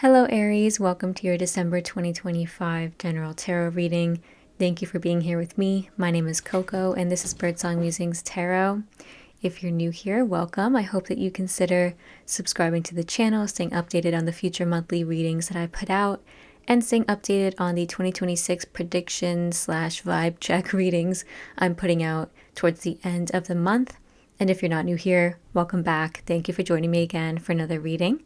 Hello Aries, welcome to your December 2025 General Tarot reading. Thank you for being here with me. My name is Coco and this is Birdsong Musings Tarot. If you're new here, welcome. I hope that you consider subscribing to the channel, staying updated on the future monthly readings that I put out, and staying updated on the 2026 prediction / vibe check readings I'm putting out towards the end of the month. And if you're not new here, welcome back. Thank you for joining me again for another reading.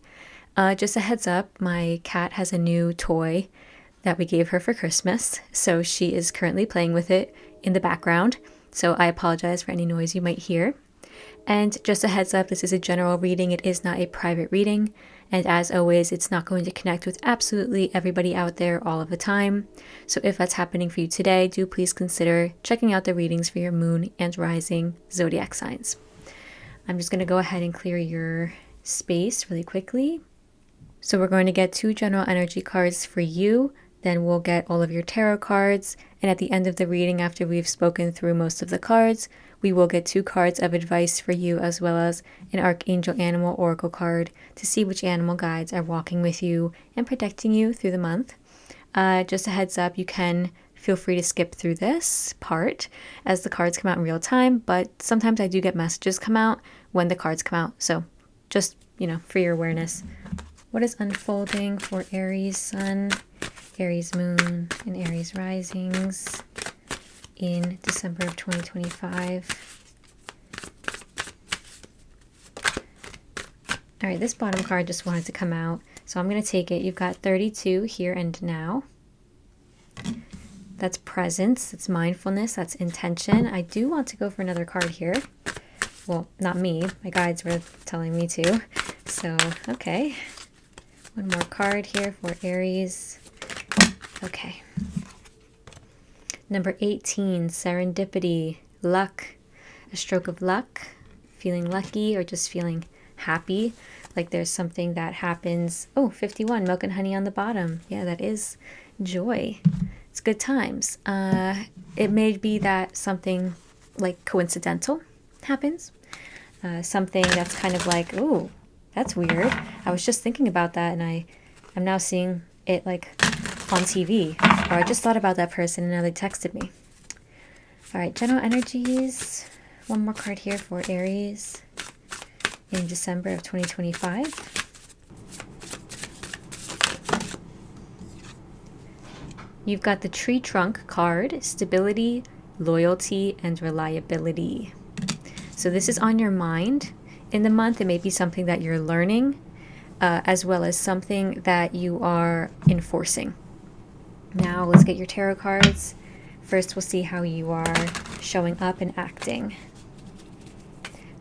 Just a heads up, my cat has a new toy that we gave her for Christmas, so she is currently playing with it in the background, so I apologize for any noise you might hear. And just a heads up, this is a general reading, it is not a private reading, and as always, it's not going to connect with absolutely everybody out there all of the time. So if that's happening for you today, do please consider checking out the readings for your moon and rising zodiac signs. I'm just going to go ahead and clear your space really quickly. So we're going to get 2 general energy cards for you, then we'll get all of your tarot cards, and at the end of the reading, after we've spoken through most of the cards, we will get 2 cards of advice for you as well as an Archangel Animal Oracle card to see which animal guides are walking with you and protecting you through the month. Just a heads up, you can feel free to skip through this part as the cards come out in real time, but sometimes I do get messages come out when the cards come out, so just, for your awareness. What is unfolding for Aries Sun, Aries Moon, and Aries Risings in December of 2025? All right, this bottom card just wanted to come out, so I'm going to take it. You've got 32 here and now. That's presence, that's mindfulness, that's intention. I do want to go for another card here. Well, not me. My guides were telling me to. So, okay. One more card here for Aries. Okay. Number 18, serendipity, luck, a stroke of luck, feeling lucky or just feeling happy, like there's something that happens. Oh, 51, milk and honey on the bottom. Yeah, that is joy. It's good times. It may be that something like coincidental happens. Something that's kind of like, ooh, that's weird. I was just thinking about that and I'm now seeing it like on TV. Or I just thought about that person and now they texted me. All right, general energies. One more card here for Aries in December of 2025. You've got the tree trunk card, stability, loyalty, and reliability. So this is on your mind. In the month, it may be something that you're learning, as well as something that you are enforcing. Now, let's get your tarot cards. First, we'll see how you are showing up and acting.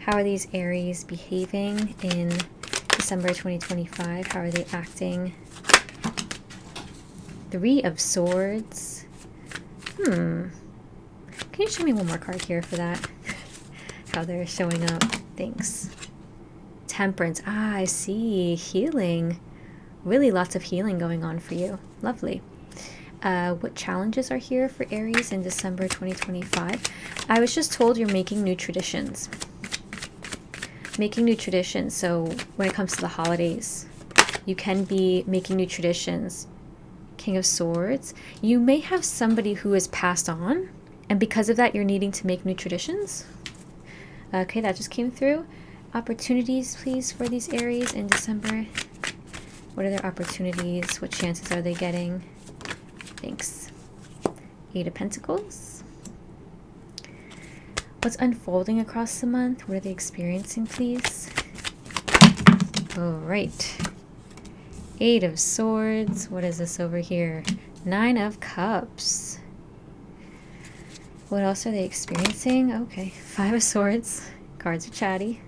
How are these Aries behaving in December 2025? How are they acting? 3 of Swords. Can you show me one more card here for that? How they're showing up. Thanks. Temperance. I see. Healing. Really lots of healing going on for you. Lovely. What challenges are here for Aries in December 2025? I was just told you're making new traditions. Making new traditions. So when it comes to the holidays, you can be making new traditions. King of Swords. You may have somebody who has passed on, and because of that, you're needing to make new traditions. Okay, that just came through. Opportunities, please, for these Aries in December. What are their opportunities? What chances are they getting? Thanks. 8 of Pentacles. What's unfolding across the month? What are they experiencing, please? All right. 8 of Swords. What is this over here? 9 of Cups. What else are they experiencing? Okay, 5 of Swords. Cards are chatty.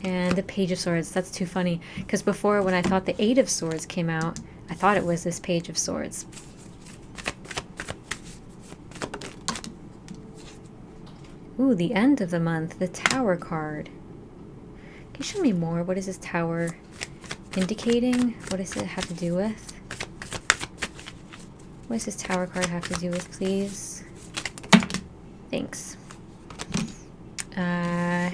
And the Page of Swords. That's too funny. Because before, when I thought the 8 of Swords came out, I thought it was this Page of Swords. Ooh, the end of the month. The Tower card. Can you show me more? What is this Tower indicating? What does it have to do with? What does this Tower card have to do with, please? Thanks.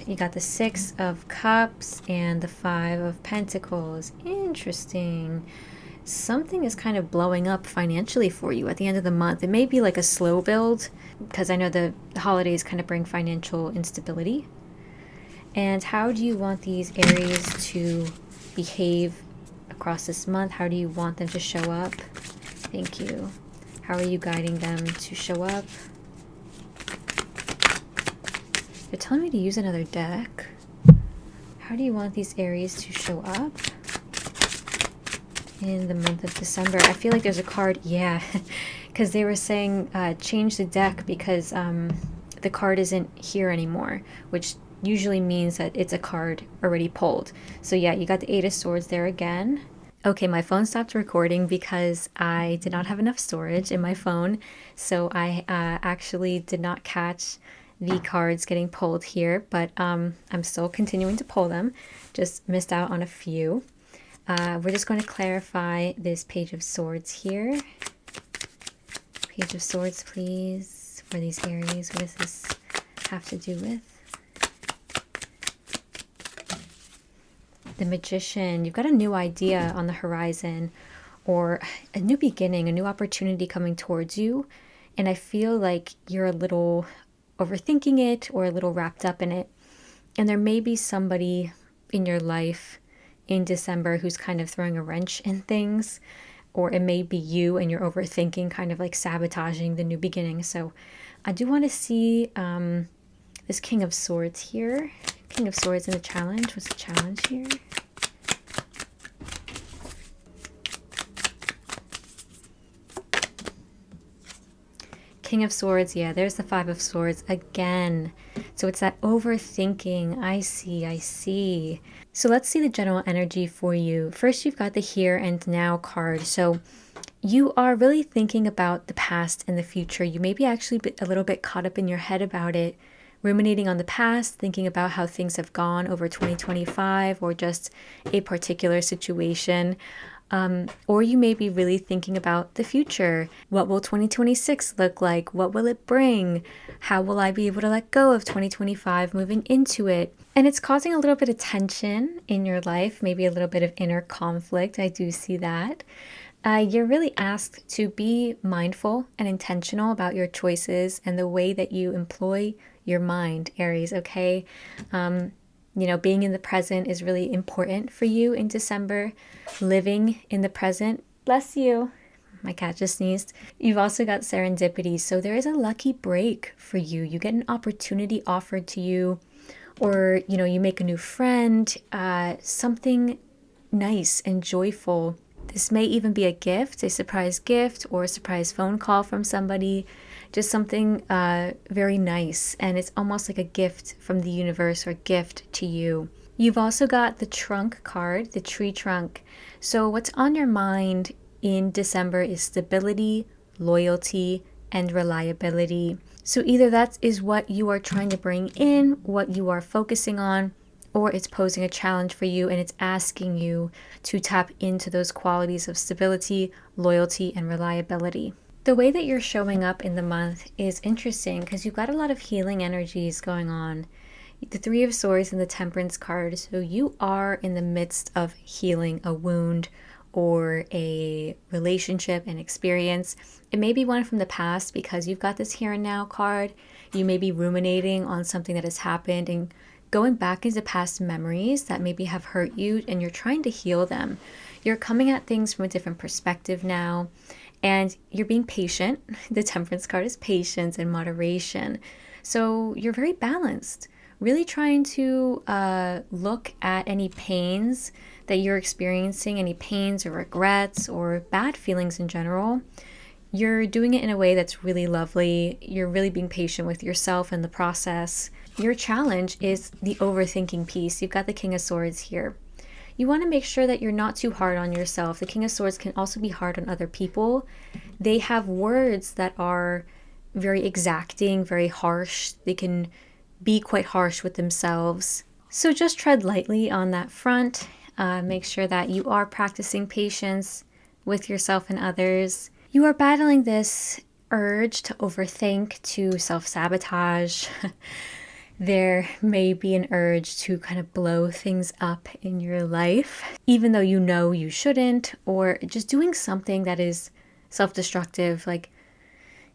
You got the 6 of Cups and the 5 of Pentacles. Interesting. Something is kind of blowing up financially for you at the end of the month. It may be like a slow build, because I know the holidays kind of bring financial instability. And how do you want these Aries to behave across this month? How do you want them to show up? Thank you. How are you guiding them to show up? They're telling me to use another deck. How do you want these Aries to show up in the month of December? I feel like there's a card, yeah, because they were saying change the deck because the card isn't here anymore, which usually means that it's a card already pulled. So yeah, you got the 8 of Swords there again. Okay, my phone stopped recording because I did not have enough storage in my phone, so I actually did not catch the cards getting pulled here, but I'm still continuing to pull them. Just missed out on a few. We're just going to clarify this Page of Swords here. Page of Swords, please, for these Aries. What does this have to do with? The Magician. You've got a new idea on the horizon, or a new beginning, a new opportunity coming towards you. And I feel like you're a little overthinking it or a little wrapped up in it. And there may be somebody in your life in December who's kind of throwing a wrench in things, or it may be you and you're overthinking, kind of like sabotaging the new beginning. So I do want to see this King of Swords here. King of Swords in the challenge. What's the challenge here? King of Swords, yeah, there's the 5 of Swords again. So it's that overthinking. I see. So let's see the general energy for you. First, you've got the Here and Now card. So you are really thinking about the past and the future. You may be actually a little bit caught up in your head about it, ruminating on the past, thinking about how things have gone over 2025 or just a particular situation. Or you may be really thinking about the future. What will 2026 look like? What will it bring? How will I be able to let go of 2025 moving into it? And it's causing a little bit of tension in your life, maybe a little bit of inner conflict. I do see that. You're really asked to be mindful and intentional about your choices and the way that you employ your mind, Aries, okay? You know, being in the present is really important for you in December. Living in the present. Bless you. My cat just sneezed. You've also got serendipity. So there is a lucky break for you. You get an opportunity offered to you, or, you know, you make a new friend, something nice and joyful. This may even be a gift, a surprise gift, or a surprise phone call from somebody. Just something very nice, and it's almost like a gift from the universe or gift to you. You've also got the Trunk card, the Tree Trunk. So what's on your mind in December is stability, loyalty, and reliability. So either that is what you are trying to bring in, what you are focusing on, or it's posing a challenge for you and it's asking you to tap into those qualities of stability, loyalty, and reliability. The way that you're showing up in the month is interesting because you've got a lot of healing energies going on. The 3 of Swords and the Temperance card. So you are in the midst of healing a wound or a relationship and experience. It may be one from the past because you've got this Here and Now card. You may be ruminating on something that has happened and going back into past memories that maybe have hurt you, and you're trying to heal them. You're coming at things from a different perspective now. And you're being patient. The Temperance card is patience and moderation. So you're very balanced, really trying to look at any pains that you're experiencing, any pains or regrets or bad feelings in general. You're doing it in a way that's really lovely. You're really being patient with yourself in the process. Your challenge is the overthinking piece. You've got the King of Swords here. You want to make sure that you're not too hard on yourself. The King of Swords can also be hard on other people. They have words that are very exacting, very harsh. They can be quite harsh with themselves. So just tread lightly on that front. Make sure that you are practicing patience with yourself and others. You are battling this urge to overthink, to self-sabotage. There may be an urge to kind of blow things up in your life, even though you know you shouldn't, or just doing something that is self-destructive, like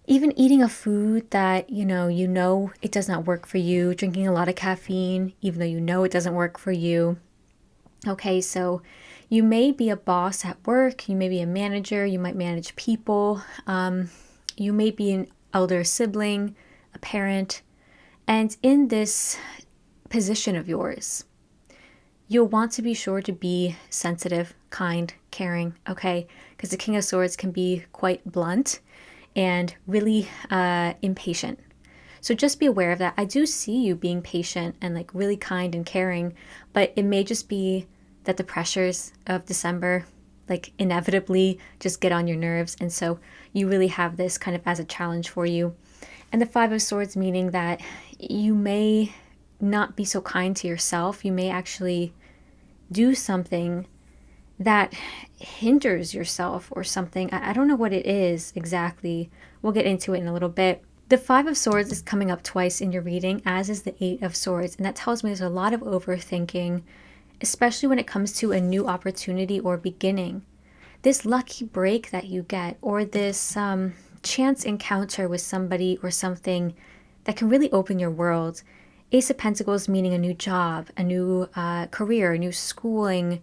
even eating a food that, you know it does not work for you, drinking a lot of caffeine, even though you know it doesn't work for you. Okay, so you may be a boss at work, you may be a manager, you might manage people, you may be an elder sibling, a parent, and in this position of yours, you'll want to be sure to be sensitive, kind, caring, okay? Because the King of Swords can be quite blunt and really impatient. So just be aware of that. I do see you being patient and like really kind and caring, but it may just be that the pressures of December like inevitably just get on your nerves. And so you really have this kind of as a challenge for you. And the Five of Swords meaning that you may not be so kind to yourself. You may actually do something that hinders yourself or something. I don't know what it is exactly. We'll get into it in a little bit. The Five of Swords is coming up twice in your reading, as is the Eight of Swords. And that tells me there's a lot of overthinking, especially when it comes to a new opportunity or beginning. This lucky break that you get, or this chance encounter with somebody or something that can really open your world. Ace of Pentacles meaning a new job, a new career, a new schooling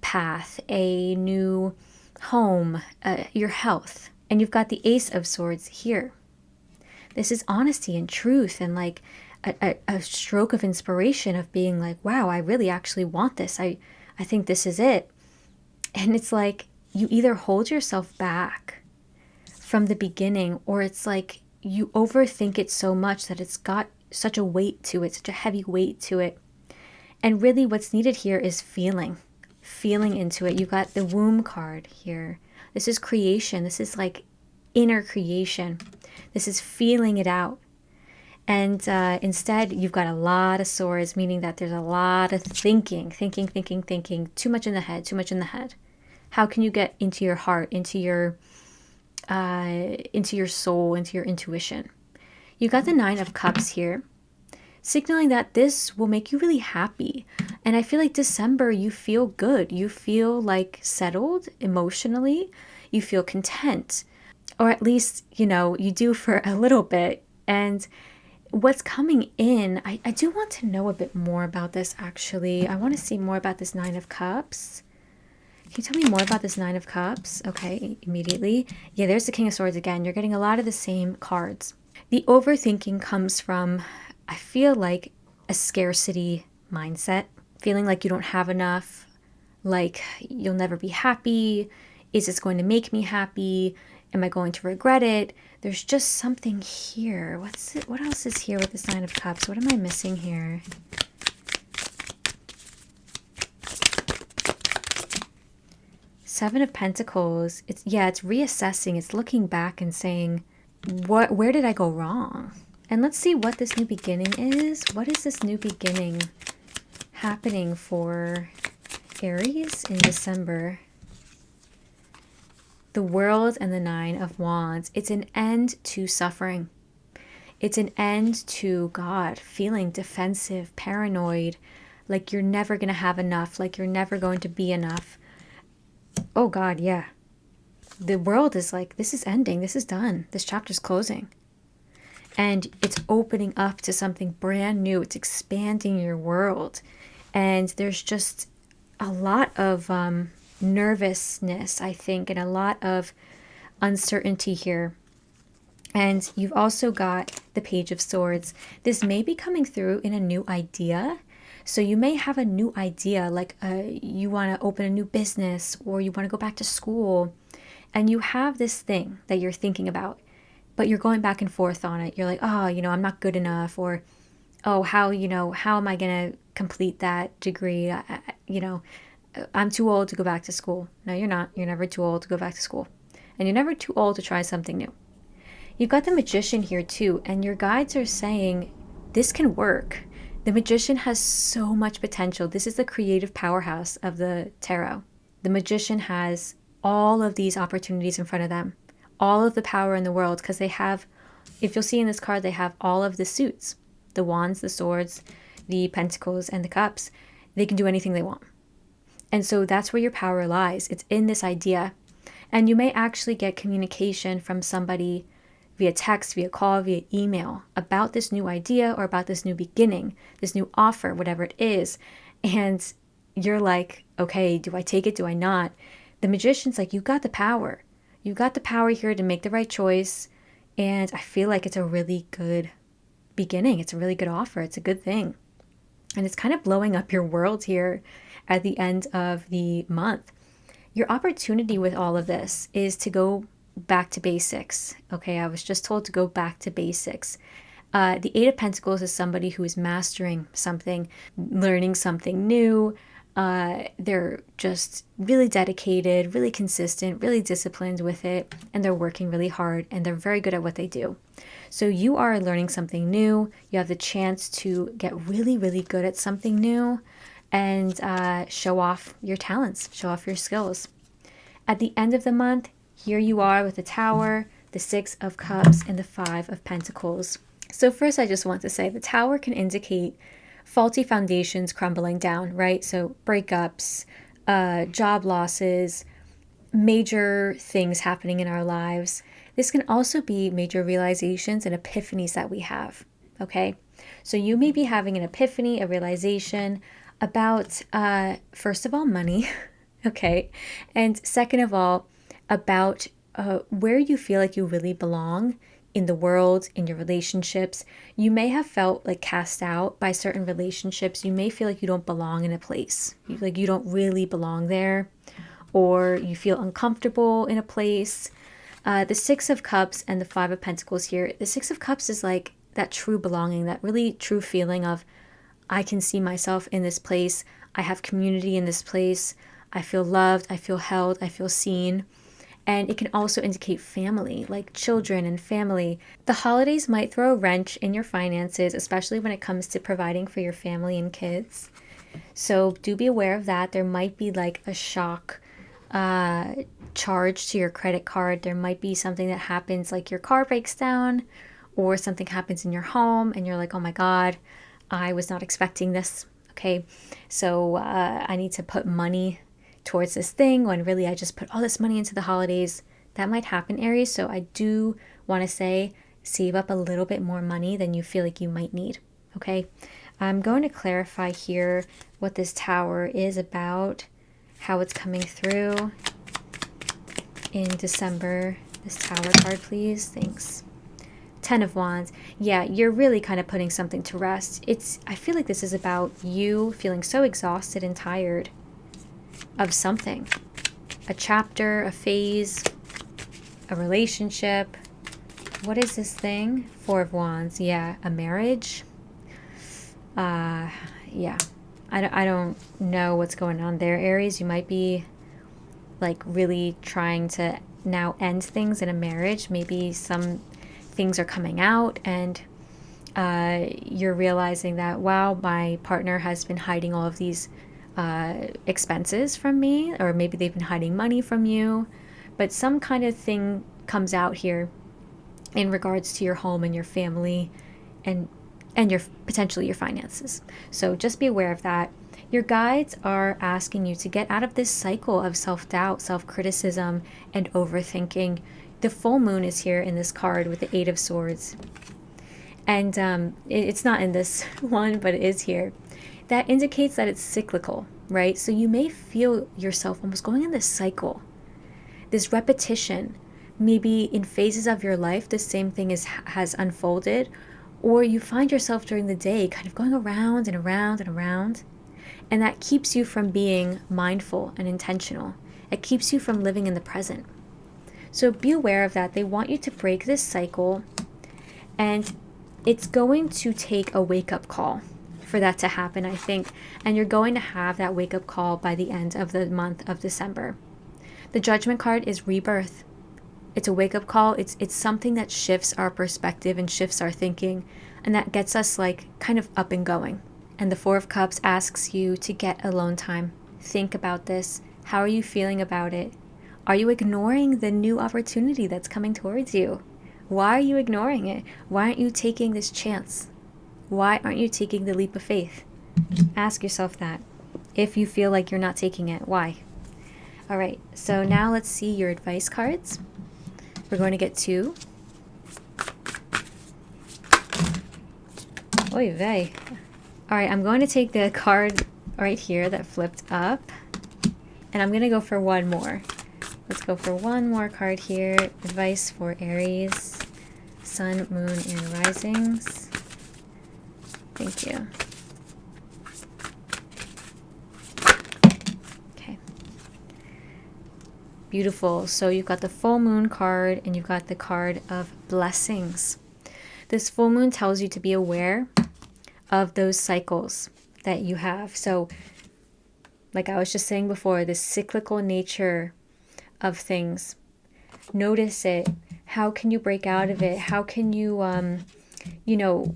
path, a new home, your health. And you've got the Ace of Swords here. This is honesty and truth and like a stroke of inspiration of being like, wow, I really actually want this. I think this is it. And it's like you either hold yourself back from the beginning, or it's like you overthink it so much that it's got such a weight to it, such a heavy weight to it. And really what's needed here is feeling into it. You got the womb card here. This is creation. This is like inner creation. This is feeling it out. And instead, you've got a lot of swords, meaning that there's a lot of thinking, too much in the head. How can you get into your heart, into your soul, into your intuition? You got the Nine of Cups here, signaling that this will make you really happy. And I feel like December, you feel good. You feel like settled emotionally. You feel content. Or at least, you do for a little bit. And what's coming in, I do want to know a bit more about this, actually. I want to see more about this Nine of Cups. Can you tell me more about this Nine of Cups? Okay, immediately. Yeah, there's the King of Swords again. You're getting a lot of the same cards. The overthinking comes from, I feel like, a scarcity mindset. Feeling like you don't have enough, like you'll never be happy. Is this going to make me happy? Am I going to regret it? There's just something here. What else is here with this Nine of Cups? What am I missing here? Seven of Pentacles. It's reassessing. It's looking back and saying, where did I go wrong? And let's see what this new beginning is. What is this new beginning happening for Aries in December? The World and the Nine of Wands. It's an end to suffering. It's an end to, God, feeling defensive, paranoid, like you're never going to have enough, like you're never going to be enough. Oh God, yeah. The world is like, this is ending, this is done, this chapter's closing. And it's opening up to something brand new. It's expanding your world. And there's just a lot of nervousness, I think, and a lot of uncertainty here. And you've also got the Page of Swords. This may be coming through in a new idea. So you may have a new idea, like you want to open a new business, or you want to go back to school, and you have this thing that you're thinking about, but you're going back and forth on it. You're like, oh, I'm not good enough, or, oh, how am I going to complete that degree? I'm too old to go back to school. No, you're not. You're never too old to go back to school. And you're never too old to try something new. You've got the Magician here too, and your guides are saying this can work. The Magician has so much potential. This is the creative powerhouse of the tarot. The Magician has all of these opportunities in front of them, all of the power in the world, because they have, if you'll see in this card, they have all of the suits, the wands, the swords, the pentacles, and the cups. They can do anything they want. And so that's where your power lies. It's in this idea. And you may actually get communication from somebody via text, via call, via email about this new idea or about this new beginning, this new offer, whatever it is. And you're like, okay, do I take it? Do I not? The magician's like, you got the power. You got the power here to make the right choice. And I feel like it's a really good beginning. It's a really good offer. It's a good thing. And it's kind of blowing up your world here at the end of the month. Your opportunity with all of this is to go back to basics. Okay, I was just told to go back to basics. The Eight of Pentacles is somebody who is mastering something, learning something new. They're just really dedicated, really consistent, really disciplined with it, and they're working really hard, and they're very good at what they do. So you are learning something new. You have the chance to get really, really good at something new and show off your talents, show off your skills. At the end of the month, here you are with the Tower, the Six of Cups, and the Five of Pentacles. So first, I just want to say the Tower can indicate faulty foundations crumbling down, right? So breakups, job losses, major things happening in our lives. This can also be major realizations and epiphanies that we have, okay? So you may be having an epiphany, a realization about, first of all, money, okay? And second of all, about where you feel like you really belong in the world, in your relationships. You may have felt like cast out by certain relationships. You may feel like you don't belong in a place, like you don't really belong there, or you feel uncomfortable in a place. The Six of Cups and the Five of Pentacles here. The Six of Cups is like that true belonging, that really true feeling of, I can see myself in this place. I have community in this place. I feel loved. I feel held. I feel seen. And it can also indicate family, like children and family. The holidays might throw a wrench in your finances, especially when it comes to providing for your family and kids. So do be aware of that. There might be like a shock charge to your credit card. There might be something that happens, like your car breaks down or something happens in your home and you're like, oh my God, I was not expecting this. Okay, so I need to put money towards this thing when really I just put all this money into the holidays. That might happen, Aries. So I do want to say, save up a little bit more money than you feel like you might need. Okay, I'm going to clarify here what this Tower is about, how it's coming through in December. This Tower card, please. Thanks. Ten of Wands. Yeah, you're really kind of putting something to rest. I feel like this is about you feeling so exhausted and tired of something, a chapter, a phase, a relationship. What is this thing? Four of Wands. Yeah, a marriage. Yeah, I don't know what's going on there, Aries. You might be like really trying to now end things in a marriage. Maybe some things are coming out and you're realizing that, wow, my partner has been hiding all of these expenses from me, or maybe they've been hiding money from you, but some kind of thing comes out here in regards to your home and your family and your potentially your finances. So just be aware of that. Your guides are asking you to get out of this cycle of self-doubt, self-criticism, and overthinking. The full moon is here in this card with the Eight of Swords, and it's not in this one, but it is here. That indicates that it's cyclical, right? So you may feel yourself almost going in this cycle, this repetition. Maybe in phases of your life, the same thing has unfolded, or you find yourself during the day kind of going around and around and around, and that keeps you from being mindful and intentional. It keeps you from living in the present. So be aware of that. They want you to break this cycle, and it's going to take a wake-up call for that to happen, I think. And you're going to have that wake-up call by the end of the month of December. The Judgment card is rebirth. It's a wake-up call. It's something that shifts our perspective and shifts our thinking, and that gets us like kind of up and going. And the Four of Cups asks you to get alone time. Think about this. How are you feeling about it? Are you ignoring the new opportunity that's coming towards you? Why are you ignoring it? Why aren't you taking this chance? Why aren't you taking the leap of faith? Ask yourself that. If you feel like you're not taking it, why? All right, so now let's see your advice cards. We're going to get 2. Oy vey. All right, I'm going to take the card right here that flipped up, and I'm going to go for one more. Let's go for one more card here. Advice for Aries, Sun, Moon, and Risings. Thank you. Okay. Beautiful. So you've got the full moon card and you've got the card of blessings. This full moon tells you to be aware of those cycles that you have. So like I was just saying before, the cyclical nature of things. Notice it. How can you break out of it? How can you,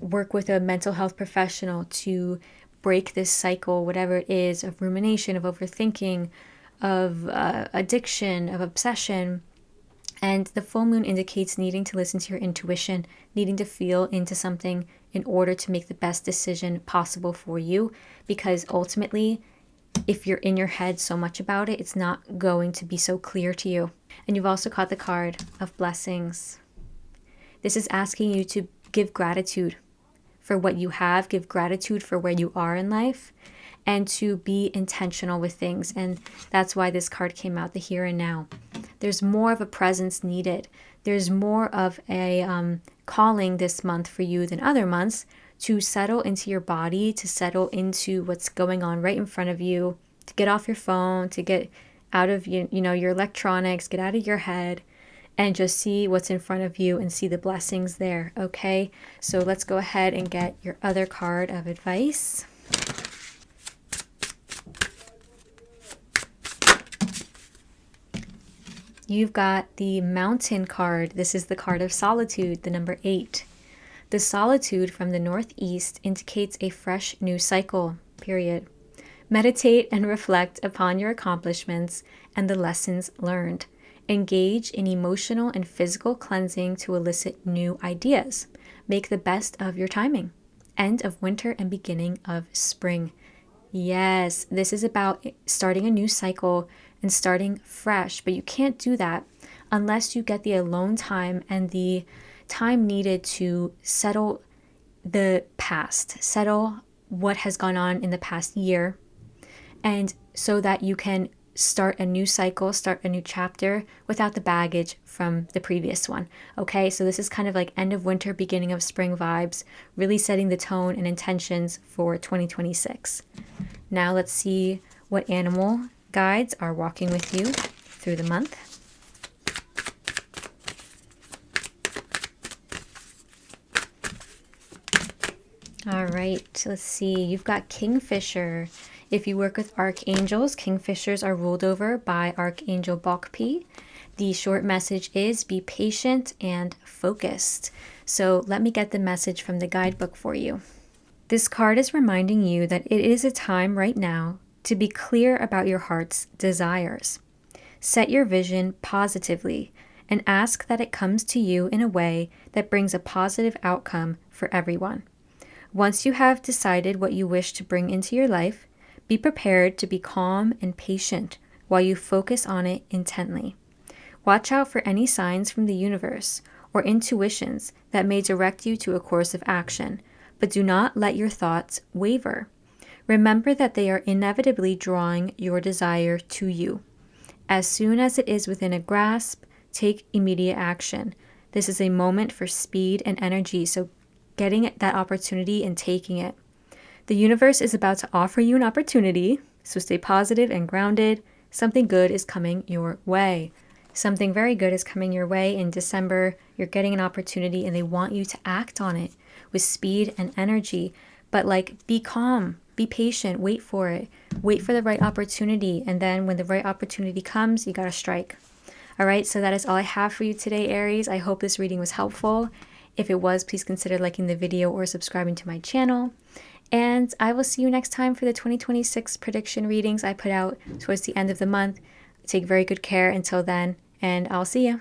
work with a mental health professional to break this cycle, whatever it is, of rumination, of overthinking, of addiction, of obsession. And the full moon indicates needing to listen to your intuition, needing to feel into something in order to make the best decision possible for you. Because ultimately, if you're in your head so much about it, it's not going to be so clear to you. And you've also got the card of blessings. This is asking you to give gratitude for what you have, give gratitude for where you are in life, and to be intentional with things. And that's why this card came out, the here and now. There's more of a presence needed. There's more of a calling this month for you than other months to settle into your body, to settle into what's going on right in front of you, to get off your phone, to get out of your electronics, get out of your head, and just see what's in front of you and see the blessings there, okay? So let's go ahead and get your other card of advice. You've got the Mountain card. This is the card of solitude, the number 8. The solitude from the northeast indicates a fresh new cycle, period. Meditate and reflect upon your accomplishments and the lessons learned. Engage in emotional and physical cleansing to elicit new ideas. Make the best of your timing. End of winter and beginning of spring. Yes, this is about starting a new cycle and starting fresh, but you can't do that unless you get the alone time and the time needed to settle the past, settle what has gone on in the past year, and so that you can start a new cycle, start a new chapter without the baggage from the previous one. Okay, so this is kind of like end of winter, beginning of spring vibes, really setting the tone and intentions for 2026. Now let's see what animal guides are walking with you through the month. All right, let's see. You've got Kingfisher. If you work with archangels, Kingfishers are ruled over by Archangel Bokpi. The short message is be patient and focused. So let me get the message from the guidebook for you. This card is reminding you that it is a time right now to be clear about your heart's desires. Set your vision positively and ask that it comes to you in a way that brings a positive outcome for everyone. Once you have decided what you wish to bring into your life, be prepared to be calm and patient while you focus on it intently. Watch out for any signs from the universe or intuitions that may direct you to a course of action, but do not let your thoughts waver. Remember that they are inevitably drawing your desire to you. As soon as it is within a grasp, take immediate action. This is a moment for speed and energy, so getting that opportunity and taking it. The universe is about to offer you an opportunity, so stay positive and grounded. Something good is coming your way. Something very good is coming your way in December. You're getting an opportunity and they want you to act on it with speed and energy. But be calm, be patient, wait for it. Wait for the right opportunity. And then when the right opportunity comes, you gotta strike. All right, so that is all I have for you today, Aries. I hope this reading was helpful. If it was, please consider liking the video or subscribing to my channel. And I will see you next time for the 2026 prediction readings I put out towards the end of the month. Take very good care until then, and I'll see you.